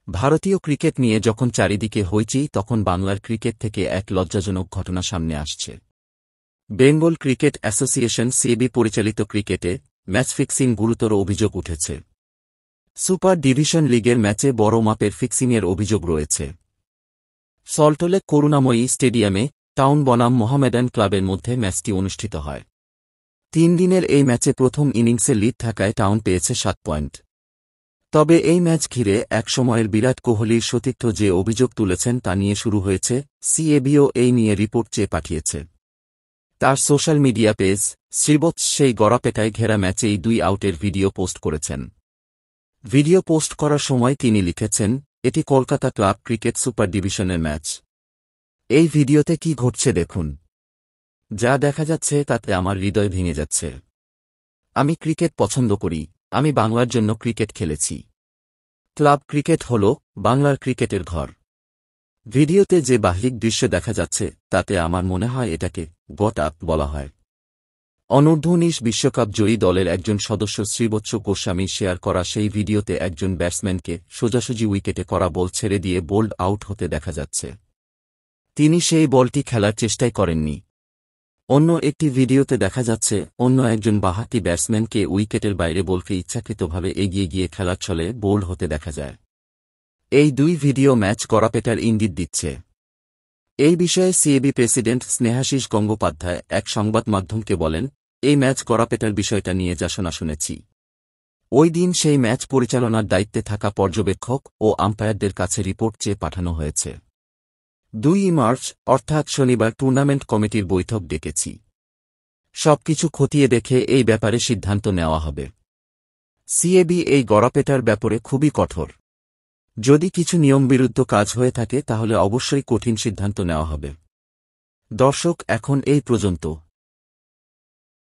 ভারতীয় ক্রিকেট নিয়ে যখন চারিদিকে হইচই তখন বাংলার ক্রিকেট থেকে এক লজ্জাজনক ঘটনা সামনে আসছে। বেঙ্গল ক্রিকেট অ্যাসোসিয়েশন সিএবি পরিচালিত ক্রিকেটে ম্যাচ ফিক্সিং গুরুতর অভিযোগ উঠেছে। সুপার ডিভিশন লিগের ম্যাচে বড় মাপের ফিক্সিংয়ের অভিযোগ রয়েছে। সল্টলেক করুণাময়ী স্টেডিয়ামে টাউন বনাম মোহামেডান ক্লাবের মধ্যে ম্যাচটি অনুষ্ঠিত হয়। 3 দিনের এই ম্যাচে প্রথম ইনিংসে লিড থাকায় টাউন পেয়েছে 7 পয়েন্ট। তবে এই ম্যাচ ঘিরে এক সময়ের বিরাট কোহলির সতীর্থ যে অভিযোগ তুলেছেন তা নিয়ে শুরু হয়েছে। সিএবিও এই নিয়ে রিপোর্ট চেয়ে পাঠিয়েছে। তার সোশ্যাল মিডিয়া পেজ শ্রীবৎস সেই গড়াপেটায় ঘেরা ম্যাচেই 2 আউটের ভিডিও পোস্ট করেছেন। ভিডিও পোস্ট করার সময় তিনি লিখেছেন, এটি কলকাতা ক্লাব ক্রিকেট সুপার ডিভিশনের ম্যাচ। এই ভিডিওতে কি ঘটছে দেখুন। যা দেখা যাচ্ছে তাতে আমার হৃদয় ভেঙে যাচ্ছে। আমি ক্রিকেট পছন্দ করি, আমি বাংলার জন্য ক্রিকেট খেলেছি। ক্লাব ক্রিকেট হল বাংলার ক্রিকেটের ঘর। ভিডিওতে যে বাহ্যিক দৃশ্য দেখা যাচ্ছে তাতে আমার মনে হয় এটাকে গট আপ বলা হয়। অনূর্ধ্ব-19 বিশ্বকাপ জয়ী দলের একজন সদস্য শ্রীবৎস গোস্বামী শেয়ার করা সেই ভিডিওতে একজন ব্যাটসম্যানকে সোজাসুজি উইকেটে করা বল ছেড়ে দিয়ে বোল্ড আউট হতে দেখা যাচ্ছে। তিনি সেই বলটি খেলার চেষ্টাই করেননি। অন্য একটি ভিডিওতে দেখা যাচ্ছে অন্য একজন বাঁহাতি ব্যাটসম্যানকে উইকেটের বাইরে বলকে ইচ্ছাকৃতভাবে এগিয়ে গিয়ে খেলার ছলে বোল্ড হতে দেখা যায়। এই 2 ভিডিও ম্যাচ গড়াপেটার ইঙ্গিত দিচ্ছে। এই বিষয়ে সিএবি প্রেসিডেন্ট স্নেহাশিস গঙ্গোপাধ্যায় এক সংবাদ মাধ্যমকে বলেন, এই ম্যাচ গড়াপেটার বিষয়টা নিয়ে যা শোনা শুনেছি। ওই দিন সেই ম্যাচ পরিচালনার দায়িত্বে থাকা পর্যবেক্ষক ও আম্পায়ারদের কাছে রিপোর্ট চেয়ে পাঠানো হয়েছে। 2 মার্চ অর্থাৎ শনিবার টুর্নামেন্ট কমিটির বৈঠক ডেকেছি। সবকিছু খতিয়ে দেখে এই ব্যাপারে সিদ্ধান্ত নেওয়া হবে। সিএবি এই গড়াপেটার ব্যাপারে খুবই কঠোর। যদি কিছু নিয়মবিরুদ্ধ কাজ হয়ে থাকে তাহলে অবশ্যই কঠিন সিদ্ধান্ত নেওয়া হবে। দর্শক, এখন এই পর্যন্ত।